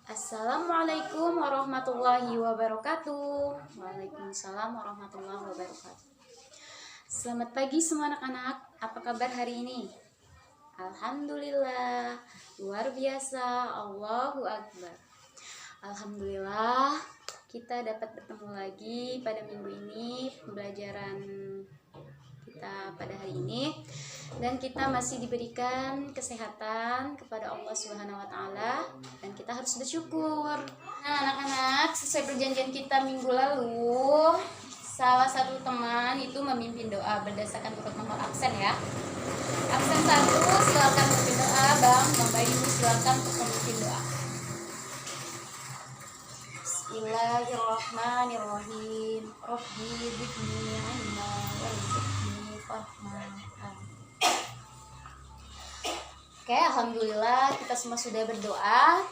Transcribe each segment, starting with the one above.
Assalamualaikum warahmatullahi wabarakatuh. Waalaikumsalam warahmatullahi wabarakatuh. Selamat pagi semua anak-anak. Apa kabar hari ini? Alhamdulillah, luar biasa. Allahu Akbar. Alhamdulillah, kita dapat bertemu lagi pada minggu ini, pembelajaran kita pada hari ini, dan kita masih diberikan kesehatan kepada Allah Subhanahu wa taala, dan kita harus bersyukur. Nah, anak-anak, sesuai perjanjian kita minggu lalu, salah satu teman itu memimpin doa berdasarkan urut nomor absen ya. Absen 1 silakan memimpin doa, Bang Bayu silakan untuk memimpin doa. Bismillahirrahmanirrahim. Rabbi zidni ilma warzuqni fahman. Oke, alhamdulillah kita semua sudah berdoa.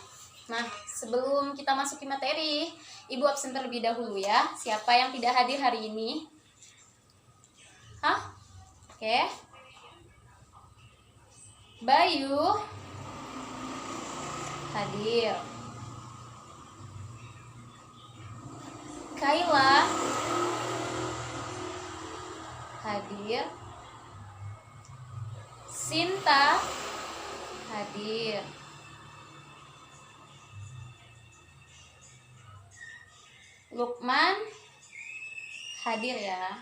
Nah, sebelum kita masuk ke materi, Ibu absen terlebih dahulu ya. Siapa yang tidak hadir hari ini? Hah? Oke. Bayu hadir. Kaila hadir. Sinta hadir. Lukman hadir ya.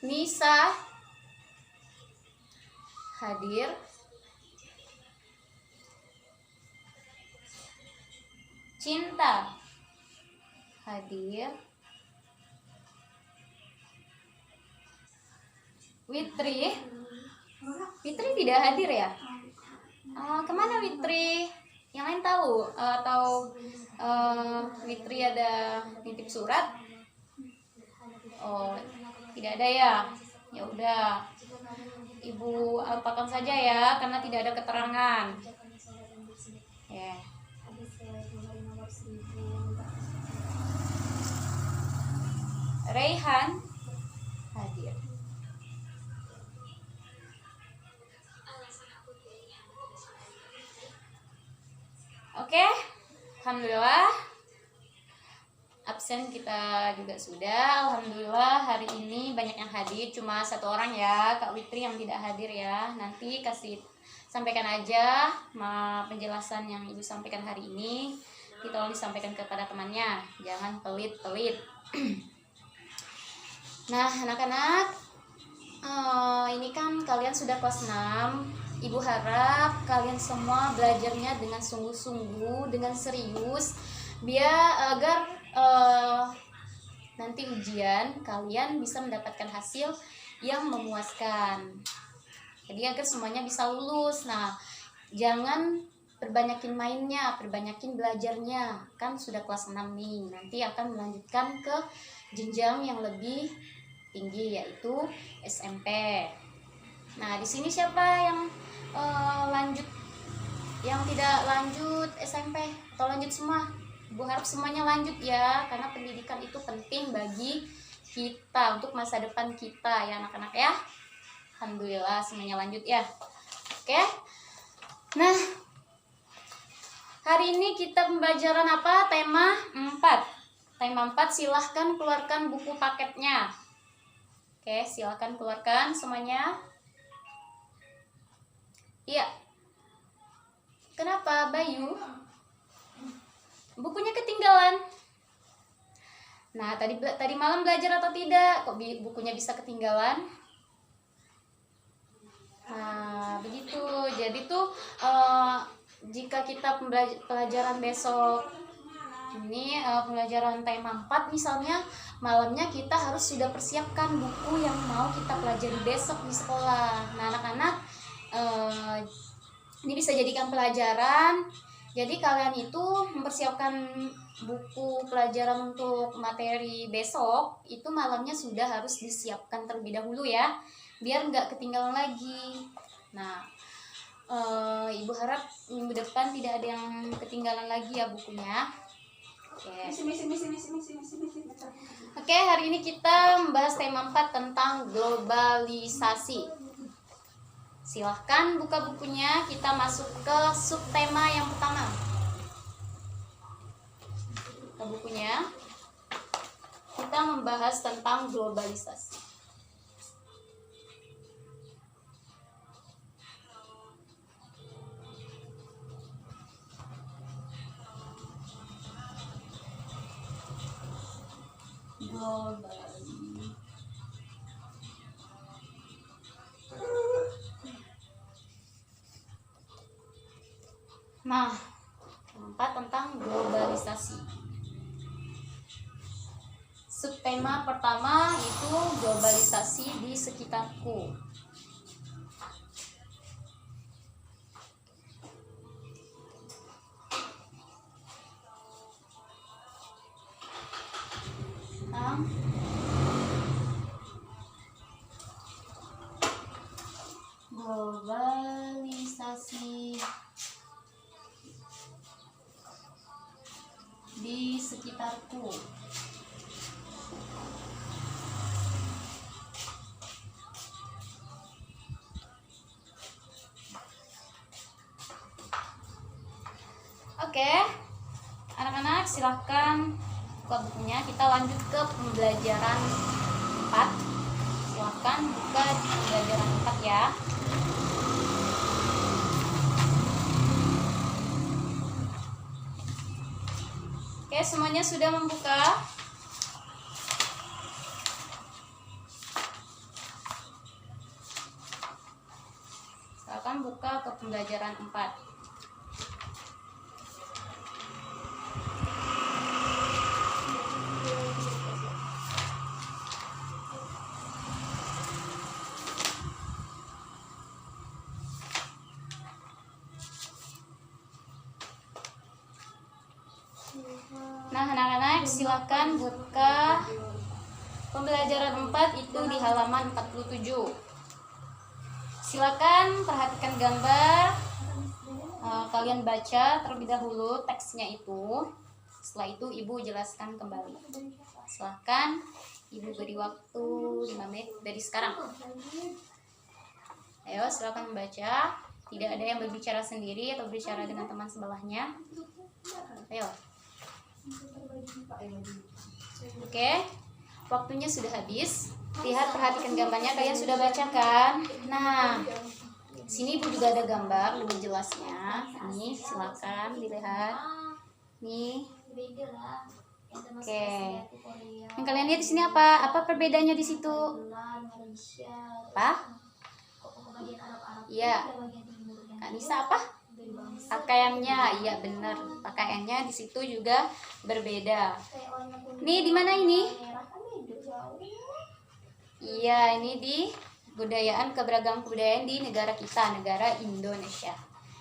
Nisa hadir. Cinta hadir. Witri tidak hadir ya? Kemana Witri? Yang lain tahu? Atau Witri ada nitip surat? Oh, tidak ada ya? Ya udah, Ibu alpakan saja ya, karena tidak ada keterangan. Ya. Raihan hadir. Oke, alhamdulillah absen kita juga sudah. Alhamdulillah hari ini banyak yang hadir, cuma 1 orang ya, Kak Witri yang tidak hadir ya. Nanti sampaikan aja penjelasan yang Ibu sampaikan hari ini, tolong disampaikan kepada temannya, jangan pelit-pelit. Nah, anak-anak, ini kan kalian sudah kelas 6. Ibu harap kalian semua belajarnya dengan sungguh-sungguh, dengan serius, agar nanti ujian kalian bisa mendapatkan hasil yang memuaskan. Jadi agar semuanya bisa lulus. Nah, jangan perbanyakin mainnya, perbanyakin belajarnya. Kan sudah kelas 6 nih, nanti akan melanjutkan ke jenjang yang lebih tinggi, yaitu SMP. Nah, di sini siapa yang lanjut, yang tidak lanjut SMP atau lanjut semua? Ibu harap semuanya lanjut ya, karena pendidikan itu penting bagi kita, untuk masa depan kita ya anak-anak ya. Alhamdulillah semuanya lanjut ya. Oke. Nah, hari ini kita pembelajaran apa? Tema 4. Tema 4, silahkan keluarkan buku paketnya. Oke, silahkan keluarkan semuanya. Iya. Kenapa, Bayu? Bukunya ketinggalan. Nah, tadi malam belajar atau tidak? Kok bukunya bisa ketinggalan? Nah, begitu. Jadi tuh jika kita pelajaran besok ini pelajaran tema 4 misalnya, malamnya kita harus sudah persiapkan buku yang mau kita pelajari besok di sekolah. Nah, anak-anak, ini bisa jadikan pelajaran. Jadi kalian itu mempersiapkan buku pelajaran untuk materi besok, itu malamnya sudah harus disiapkan terlebih dahulu ya, biar nggak ketinggalan lagi. Nah, Ibu harap minggu depan tidak ada yang ketinggalan lagi ya bukunya. Oke, hari ini kita membahas tema 4 tentang globalisasi. Silahkan buka bukunya, kita masuk ke subtema yang pertama. Buka bukunya, kita membahas tentang globalisasi. Nah, keempat tentang globalisasi. Subtema pertama itu globalisasi di sekitarku. Nah, globalisasi di sekitarku. Oke, anak-anak silahkan buka bukunya. Kita lanjut ke pembelajaran 4. Silahkan buka pembelajaran 4 ya. Oke, semuanya sudah membuka? Silahkan buka ke pembelajaran 4. Nah, anak-anak silakan buka pembelajaran 4 itu di halaman 47. Silakan perhatikan gambar. Kalian baca terlebih dahulu teksnya itu. Setelah itu Ibu jelaskan kembali. Silakan Ibu beri waktu 5 menit dari sekarang. Ayo, silakan membaca. Tidak ada yang berbicara sendiri atau berbicara dengan teman sebelahnya. Ayo. Oke, waktunya sudah habis. Lihat, perhatikan gambarnya. Kalian sudah baca kan? Nah, sini Ibu juga ada gambar lebih jelasnya. Nih, silakan dilihat. Nih. Oke. Yang kalian lihat di sini apa? Apa perbedaannya di situ? Apa? Iya. Kak Nisa apa? Pakaiannya, iya benar. Pakaiannya di situ juga berbeda. Nih di mana ini? Iya, ini di keberagaman kebudayaan di negara kita, negara Indonesia.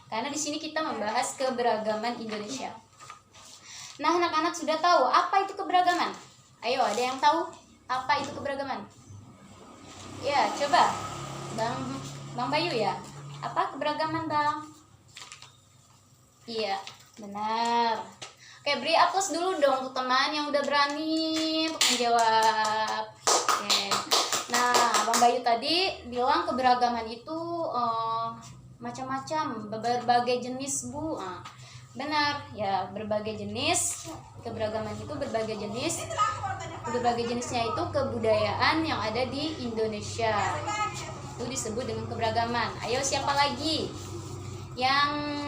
Karena di sini kita membahas keberagaman Indonesia. Nah, anak-anak sudah tahu apa itu keberagaman? Ayo, ada yang tahu apa itu keberagaman? Ya, coba. Bang Bayu ya. Apa keberagaman, Bang? Iya, benar. Oke, beri aplaus dulu dong untuk teman yang udah berani untuk menjawab. Oke. Nah, Bang Bayu tadi bilang keberagaman itu macam-macam, berbagai jenis, Bu. Benar, ya, berbagai jenis. Keberagaman itu berbagai jenis. Berbagai jenisnya itu kebudayaan yang ada di Indonesia. Itu disebut dengan keberagaman. Ayo, siapa lagi yang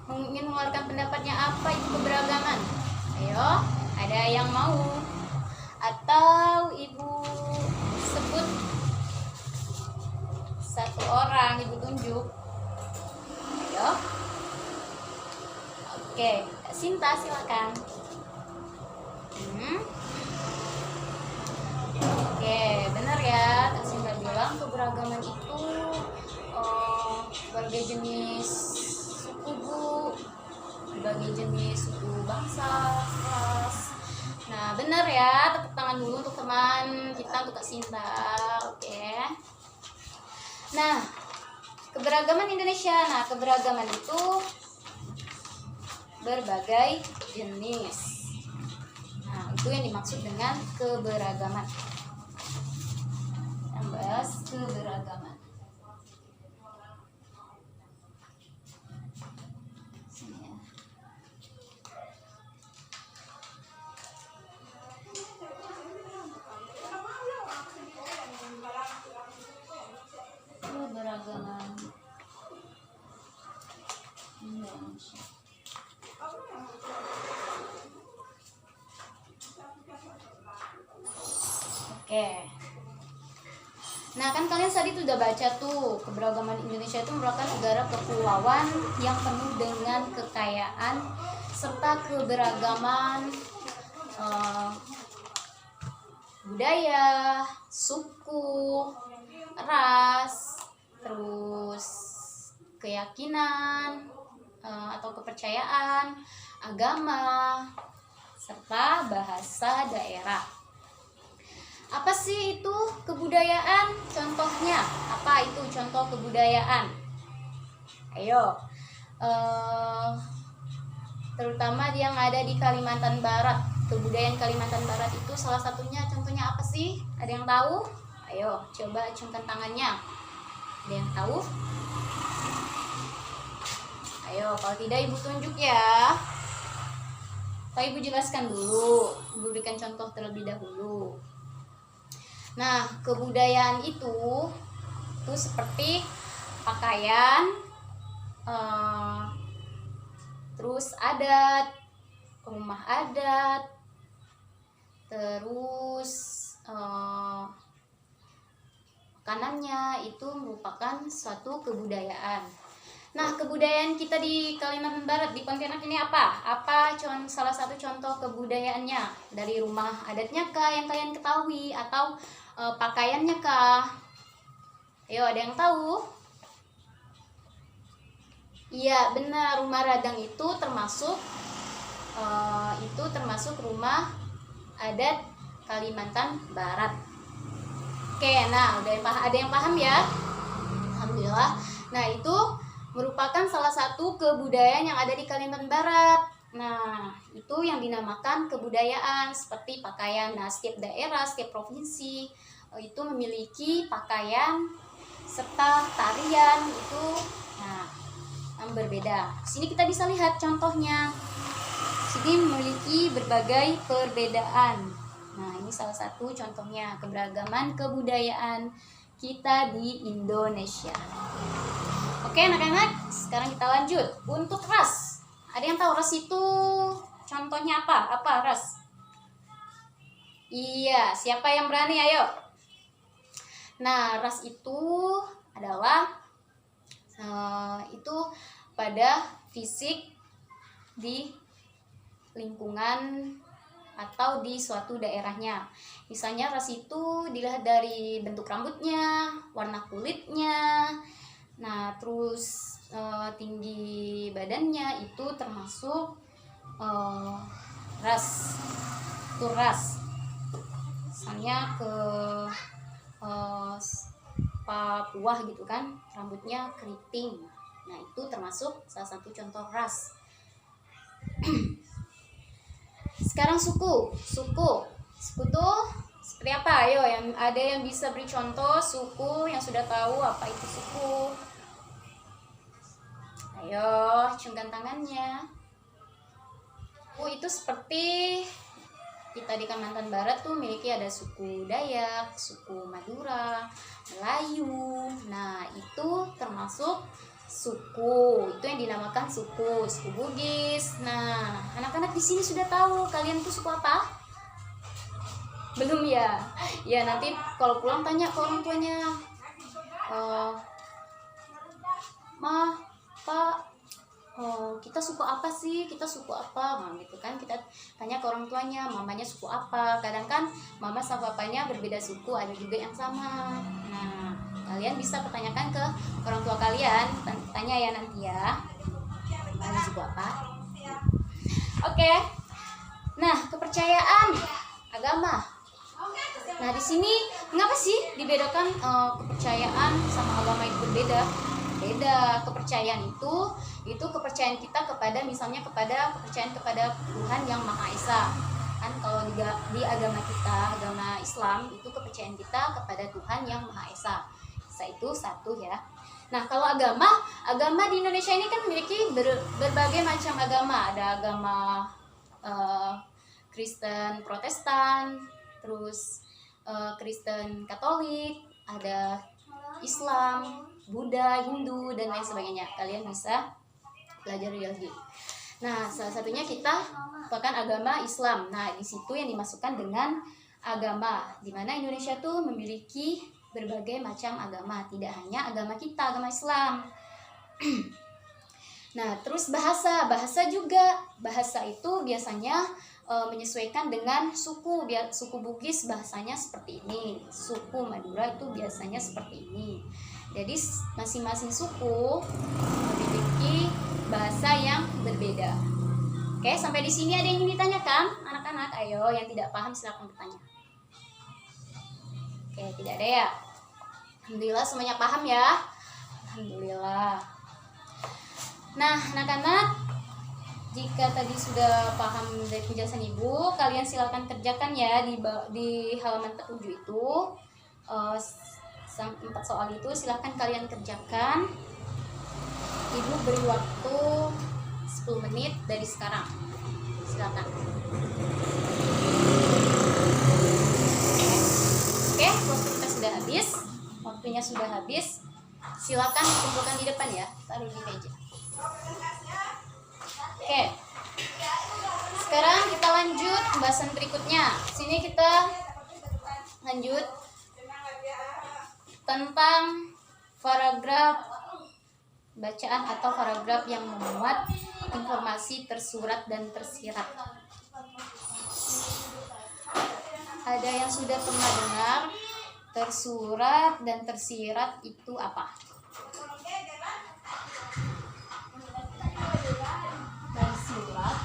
ingin mengeluarkan pendapatnya apa itu keberagaman? Ayo, ada yang mau? Atau Ibu sebut satu orang, Ibu tunjuk. Ayo. Oke, Kak Sinta silakan. Oke, benar ya, Kak Sinta bilang keberagaman itu berbagai jenis suku, berbagai jenis suku, bangsa, ras. Nah, benar ya, tepuk tangan dulu untuk teman kita, untuk Kak Sinta. Oke. Nah, keberagaman Indonesia. Nah, keberagaman itu berbagai jenis. Nah, itu yang dimaksud dengan keberagaman. Kita bahas keberagaman. Oke. Nah, kan kalian tadi tuh udah baca tuh, keberagaman Indonesia itu merupakan negara kepulauan yang penuh dengan kekayaan serta keberagaman budaya, suku, ras, terus keyakinan atau kepercayaan, agama, serta bahasa daerah. Apa sih itu kebudayaan? Contohnya, apa itu contoh kebudayaan? Ayo, terutama yang ada di Kalimantan Barat. Kebudayaan Kalimantan Barat itu salah satunya, contohnya apa sih? Ada yang tahu? Ayo, coba acungkan tangannya. Ada yang tahu? Ayo, kalau tidak Ibu tunjuk ya. Pak Ibu jelaskan dulu, Ibu berikan contoh terlebih dahulu. Nah, kebudayaan itu seperti pakaian, terus adat, rumah adat, terus makanannya itu merupakan suatu kebudayaan. Nah, kebudayaan kita di Kalimantan Barat, di Pontianak ini apa? Salah satu contoh kebudayaannya? Dari rumah adatnya kah yang kalian ketahui? Atau pakaiannya kah? Ayo, ada yang tahu? Iya, benar, rumah radang itu termasuk rumah adat Kalimantan Barat. Oke, nah ada yang paham ya? Alhamdulillah. Nah, itu merupakan salah satu kebudayaan yang ada di Kalimantan Barat. Nah, itu yang dinamakan kebudayaan seperti pakaian. Nah, setiap daerah, setiap provinsi itu memiliki pakaian serta tarian itu yang berbeda. Sini kita bisa lihat contohnya. Sini memiliki berbagai perbedaan. Nah, ini salah satu contohnya keberagaman kebudayaan kita di Indonesia. Oke anak-anak, sekarang kita lanjut. Untuk ras, ada yang tahu ras itu contohnya apa? Apa ras? Iya, siapa yang berani? Ayo. Nah, ras itu adalah itu pada fisik di lingkungan atau di suatu daerahnya. Misalnya ras itu dilihat dari bentuk rambutnya, warna kulitnya, nah terus tinggi badannya itu termasuk ras. Itu ras. Misalnya ke Papua gitu kan, rambutnya keriting. Nah, itu termasuk salah satu contoh ras. Sekarang suku tuh seperti apa? Ayo, ada yang bisa beri contoh suku yang sudah tahu apa itu suku? Ayo, acungkan tangannya. Suku itu seperti kita di Kalimantan Barat tuh memiliki ada suku Dayak, suku Madura, Melayu. Nah, itu termasuk suku. Itu yang dinamakan suku Bugis. Nah, anak-anak di sini sudah tahu kalian tuh suku apa? Belum ya? Ya, nanti kalau pulang tanya ke orang tuanya. Ma, Pak, kita suku apa sih? Kita suku apa? Nah, gitu kan, kita tanya ke orang tuanya, mamanya suku apa? Kadang kan mama sama papanya berbeda suku, ada juga yang sama. Nah, kalian bisa pertanyakan ke orang tua kalian, tanya ya nanti ya, kalian suku apa? Oke. Nah, kepercayaan agama. Nah, di sini mengapa sih dibedakan kepercayaan sama agama itu berbeda? Beda. Kepercayaan itu kepercayaan kita kepada, misalnya kepercayaan kepada Tuhan yang Maha Esa. Kan kalau di agama kita, agama Islam, itu kepercayaan kita kepada Tuhan yang Maha Esa. Esa itu satu ya. Nah, kalau agama di Indonesia ini kan memiliki berbagai macam agama. Ada agama Kristen Protestan, terus Kristen Katolik, ada Islam, Buddha, Hindu, dan lain sebagainya. Kalian bisa belajar lagi. Nah, salah satunya kita merupakan agama Islam. Nah, di situ yang dimasukkan dengan agama, di mana Indonesia tuh memiliki berbagai macam agama, tidak hanya agama kita, agama Islam. Nah, terus bahasa juga. Bahasa itu biasanya menyesuaikan dengan suku. Suku Bugis bahasanya seperti ini, suku Madura itu biasanya seperti ini. Jadi masing-masing suku memiliki bahasa yang berbeda. Oke, sampai di sini ada yang ingin ditanyakan? Anak-anak, ayo yang tidak paham silakan bertanya. Oke, tidak ada ya? Alhamdulillah semuanya paham ya? Alhamdulillah. Nah, anak-anak, jika tadi sudah paham dari penjelasan Ibu, kalian silakan kerjakan ya di halaman ke-7 itu. 4 soal itu silakan kalian kerjakan. Ibu beri waktu 10 menit dari sekarang. Silakan. Oke, waktu kita sudah habis. Waktunya sudah habis. Silakan kumpulkan di depan ya, taruh di meja. Oke. Sekarang kita lanjut pembahasan berikutnya. Sini kita lanjut tentang paragraf bacaan atau paragraf yang memuat informasi tersurat dan tersirat. Ada yang sudah pernah dengar tersurat dan tersirat itu apa? Tersurat dan tersirat.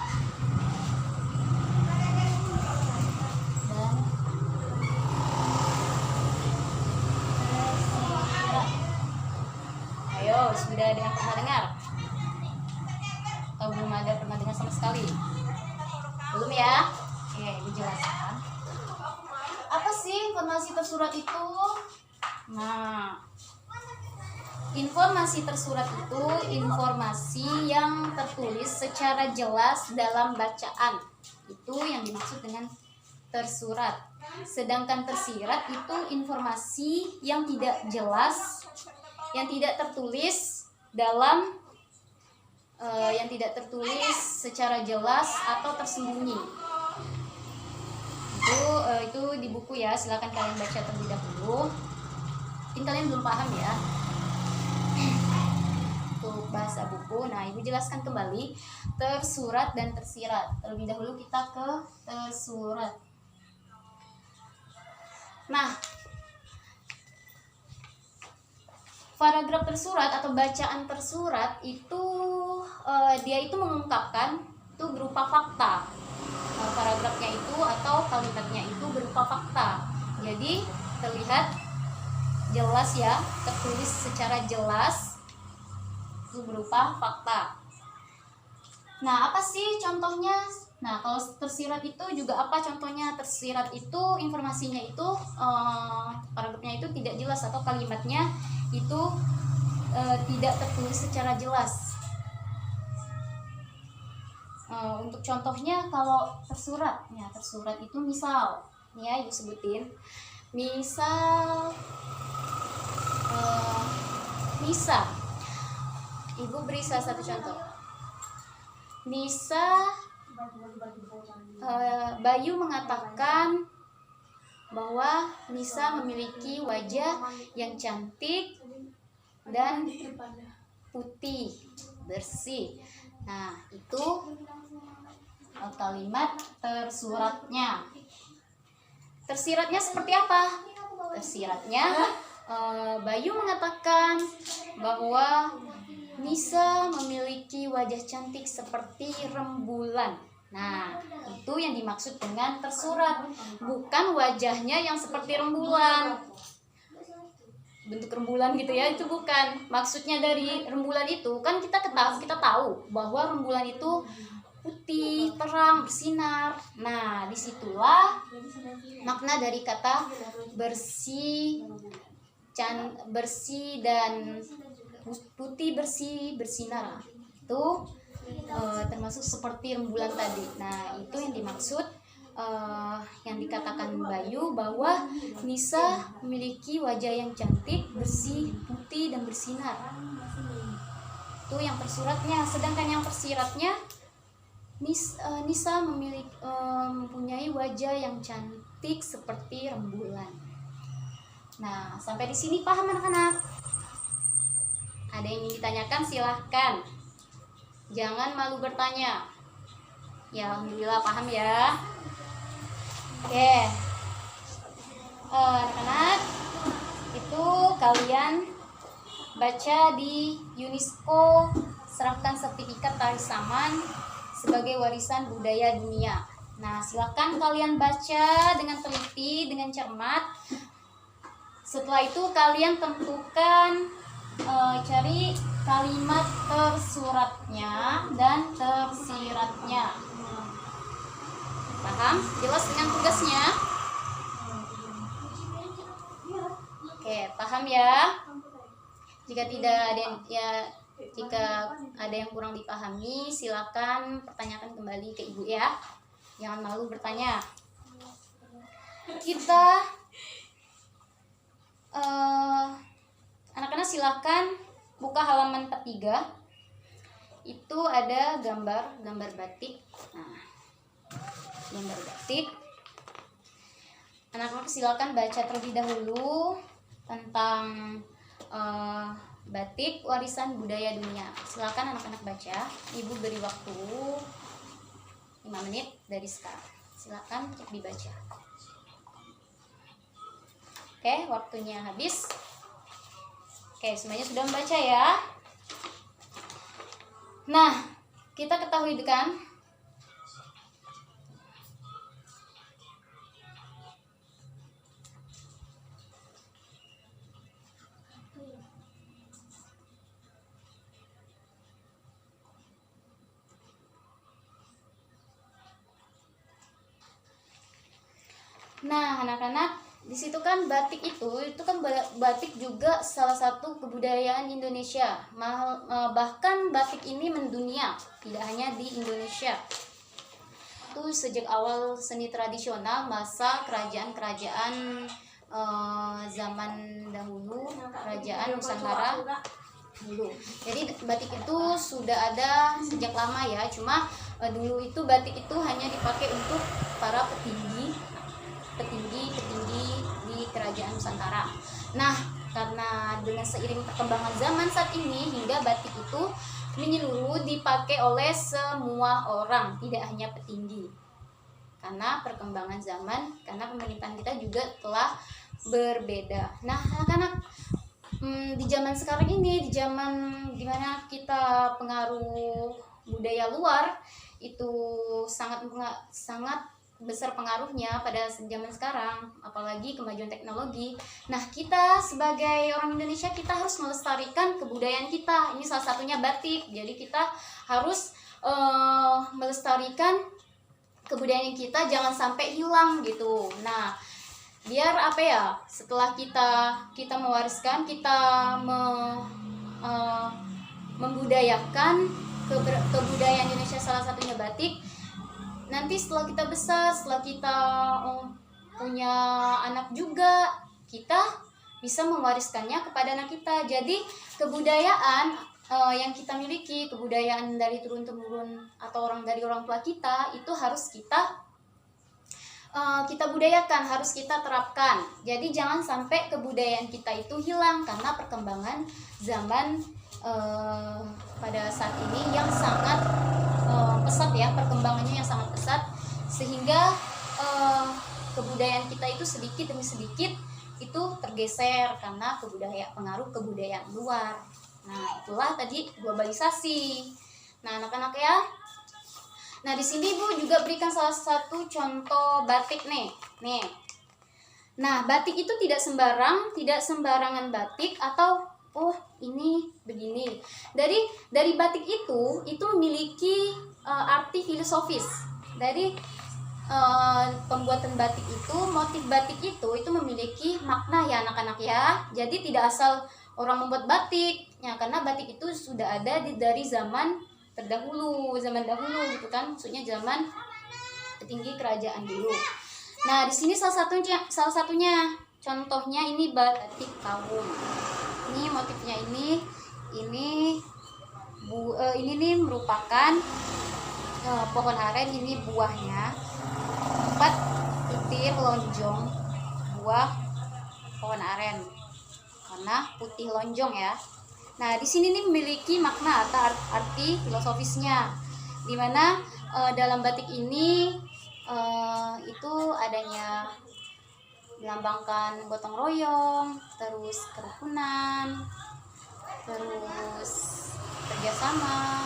Ayo, sudah ada yang pernah dengar? Atau belum ada pernah dengar sama sekali? Belum ya? Oke, dijelaskan. Apa sih informasi tersurat itu? Nah, informasi tersurat itu informasi yang tertulis secara jelas dalam bacaan. Itu yang dimaksud dengan tersurat. Sedangkan tersirat itu informasi yang tidak jelas, yang tidak tertulis dalam yang tidak tertulis secara jelas atau tersembunyi. Itu di buku ya, silakan kalian baca terlebih dahulu. Mungkin kalian belum paham ya untuk bahasa buku. Nah, Ibu jelaskan kembali tersurat dan tersirat. Terlebih dahulu kita ke tersurat. Nah, paragraf tersurat atau bacaan tersurat itu dia itu mengungkapkan itu berupa fakta. Paragrafnya itu atau kalimatnya itu berupa fakta. Jadi terlihat jelas ya, tertulis secara jelas itu berupa fakta. Nah, apa sih contohnya? Nah, kalau tersirat itu juga apa contohnya? Tersirat itu informasinya itu paragrafnya itu tidak jelas atau kalimatnya itu tidak tertulis secara jelas. Untuk contohnya kalau tersurat, ya tersurat itu misal, nih ya Ibu sebutin, misal Ibu beri salah satu contoh. Misal Bayu mengatakan bahwa Nisa memiliki wajah yang cantik dan putih, bersih. Nah, itu kalimat tersuratnya. Tersiratnya seperti apa? Tersiratnya Bayu mengatakan bahwa Nisa memiliki wajah cantik seperti rembulan. Nah, itu yang dimaksud dengan tersurat, bukan wajahnya yang seperti rembulan, bentuk rembulan gitu ya, itu bukan. Maksudnya dari rembulan itu kan kita tahu bahwa rembulan itu putih, terang, bersinar. Nah, disitulah makna dari kata bersih, bersih dan putih, bersih, bersinar. Itu termasuk seperti rembulan tadi. Nah, itu yang dimaksud yang dikatakan Bayu bahwa Nisa memiliki wajah yang cantik, bersih, putih dan bersinar. Itu yang tersuratnya. Sedangkan yang tersiratnya Nisa mempunyai wajah yang cantik seperti rembulan. Nah, sampai di sini paham anak-anak? Ada yang ingin ditanyakan silahkan. Jangan malu bertanya. Ya, alhamdulillah paham ya. Oke. Anak-anak, itu kalian baca di UNESCO serahkan sertifikat Tari Saman sebagai warisan budaya dunia. Nah, silakan kalian baca dengan teliti, dengan cermat. Setelah itu kalian tentukan, cari kalimat tersuratnya dan tersiratnya. Paham? Jelas dengan tugasnya? Oke, paham ya? Jika ada yang kurang dipahami, silakan pertanyakan kembali ke ibu ya. Jangan malu bertanya. Kita anak-anak silakan buka halaman 43. Itu ada gambar batik. Nah, gambar batik. Anak-anak silakan baca terlebih dahulu tentang batik warisan budaya dunia. Silakan anak-anak baca. Ibu beri waktu 5 menit dari sekarang. Silakan untuk dibaca. Oke, waktunya habis. Oke, semuanya sudah membaca ya. Nah, kita ketahui kan Nah, anak-anak, di situ kan batik itu kan batik juga salah satu kebudayaan Indonesia. Bahkan batik ini mendunia, tidak hanya di Indonesia. Itu sejak awal seni tradisional masa kerajaan-kerajaan zaman dahulu, kerajaan Nusantara dulu. Jadi batik itu sudah ada sejak lama ya. Cuma dulu itu batik itu hanya dipakai untuk para petinggi di kerajaan Nusantara. Nah, karena dengan seiring perkembangan zaman saat ini hingga batik itu menyeluruh dipakai oleh semua orang, tidak hanya petinggi. Karena perkembangan zaman, karena pemerintahan kita juga telah berbeda. Nah, anak-anak, di zaman sekarang ini, di zaman dimana kita pengaruh budaya luar itu sangat besar pengaruhnya pada zaman sekarang, apalagi kemajuan teknologi. Nah, kita sebagai orang Indonesia, kita harus melestarikan kebudayaan kita. Ini salah satunya batik. Jadi kita harus melestarikan kebudayaan kita, jangan sampai hilang gitu. Nah, biar apa ya, setelah kita mewariskan, kita membudayakan kebudayaan Indonesia, salah satunya batik. Nanti setelah kita besar, setelah kita punya anak juga, kita bisa mewariskannya kepada anak kita. Jadi kebudayaan yang kita miliki, kebudayaan dari turun-temurun atau dari orang tua kita, itu harus kita budayakan, harus kita terapkan. Jadi jangan sampai kebudayaan kita itu hilang karena perkembangan zaman pada saat ini yang sangat pesat ya, perkembangannya yang sangat pesat, sehingga kebudayaan kita itu sedikit demi sedikit itu tergeser karena pengaruh kebudayaan luar. Nah, itulah tadi globalisasi. Nah, anak-anak ya. Nah, di sini Ibu juga berikan salah satu contoh batik nih. Nah, batik itu tidak sembarangan batik atau ini begini. Dari batik itu memiliki arti filosofis. Dari pembuatan batik itu, motif batik itu memiliki makna ya anak-anak ya. Jadi tidak asal orang membuat batik ya, karena batik itu sudah ada dari zaman dahulu gitu kan, maksudnya zaman petinggi kerajaan dulu. Nah, di sini salah satunya contohnya ini batik kawung. Ini motifnya ini nih merupakan pohon aren, ini buahnya 4 titik butir lonjong buah pohon aren, warna putih lonjong ya. Nah, di sini nih memiliki makna atau arti filosofisnya, dimana dalam batik ini itu adanya melambangkan gotong royong, terus kerukunan, terus kerjasama.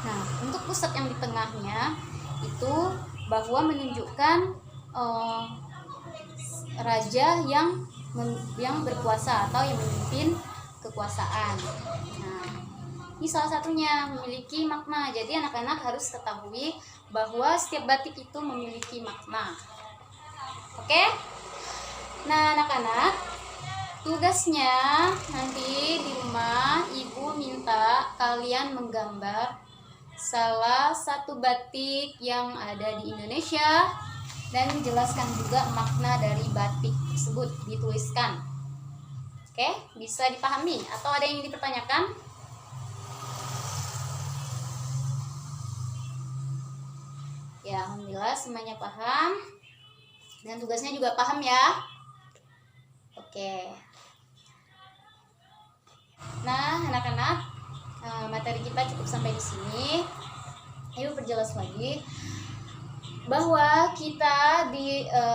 Nah, untuk pusat yang di tengahnya itu bahwa menunjukkan raja yang berkuasa atau yang memimpin kekuasaan. Nah, ini salah satunya memiliki makna. Jadi anak-anak harus ketahui bahwa setiap batik itu memiliki makna. Oke? Nah, anak-anak, tugasnya nanti di rumah ibu minta kalian menggambar salah satu batik yang ada di Indonesia dan jelaskan juga makna dari batik tersebut, dituliskan. Oke, bisa dipahami atau ada yang dipertanyakan? Ya, alhamdulillah semuanya paham dan tugasnya juga paham ya. Oke. Nah, anak-anak, materi kita cukup sampai di sini. Ayo perjelas lagi bahwa kita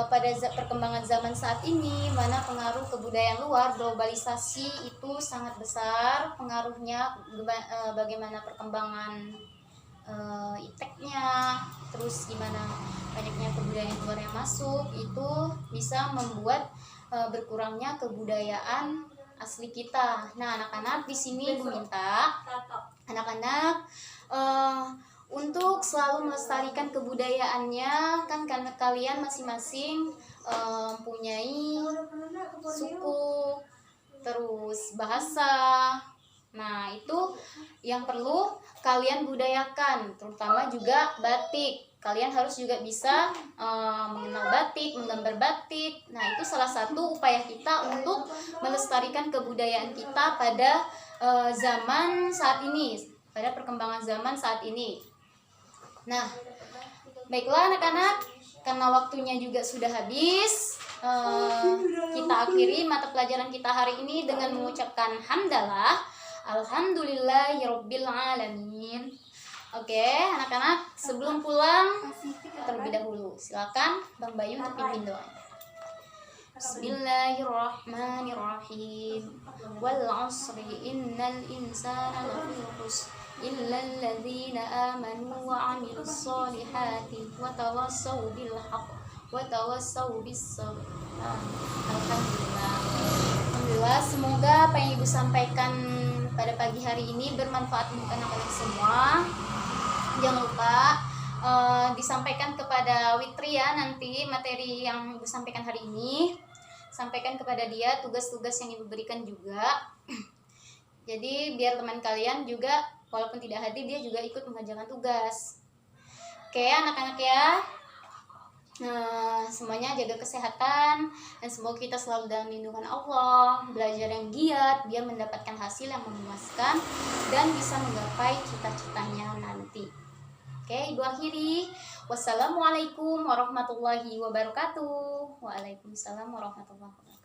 pada perkembangan zaman saat ini, mana pengaruh kebudayaan luar, globalisasi itu sangat besar pengaruhnya, bagaimana perkembangan ipteknya, terus gimana banyaknya kebudayaan luar yang masuk, itu bisa membuat berkurangnya kebudayaan asli kita. Nah, anak-anak, di sini ibu minta anak-anak untuk selalu melestarikan kebudayaannya, kan karena kalian masing-masing mempunyai suku, terus bahasa. Nah, itu yang perlu kalian budayakan, terutama juga batik. Kalian harus juga bisa mengenal batik, menggambar batik. Nah, itu salah satu upaya kita untuk melestarikan kebudayaan kita pada zaman saat ini, pada perkembangan zaman saat ini. Nah, baiklah anak-anak, karena waktunya juga sudah habis, kita akhiri mata pelajaran kita hari ini dengan mengucapkan hamdalah, alhamdulillahirabbil alamin. Oke, anak-anak, sebelum pulang terlebih dahulu silakan Bang Bayu untuk pimpin doa. Bismillahirrahmanirrahim. Wal 'asri innal insana lafi khusr illa alladzina amanu wa 'amilus solihati wa tawassaw bil haqq wa tawassaw bis sabr. Alhamdulillah. Alhamdulillah, semoga apa yang Ibu sampaikan pada pagi hari ini bermanfaat untuk anak-anak semua. Jangan lupa disampaikan kepada Witri ya, nanti materi yang Ibu sampaikan hari ini sampaikan kepada dia, tugas-tugas yang Ibu berikan juga. Jadi biar teman kalian juga walaupun tidak hadir, dia juga ikut mengerjakan tugas. Oke anak-anak ya, semuanya jaga kesehatan dan semoga kita selalu dalam lindungan Allah, belajar yang giat biar mendapatkan hasil yang memuaskan dan bisa menggapai cita-citanya nanti. Oke, Ibu akhiri. Wassalamualaikum warahmatullahi wabarakatuh. Waalaikumsalam warahmatullahi wabarakatuh.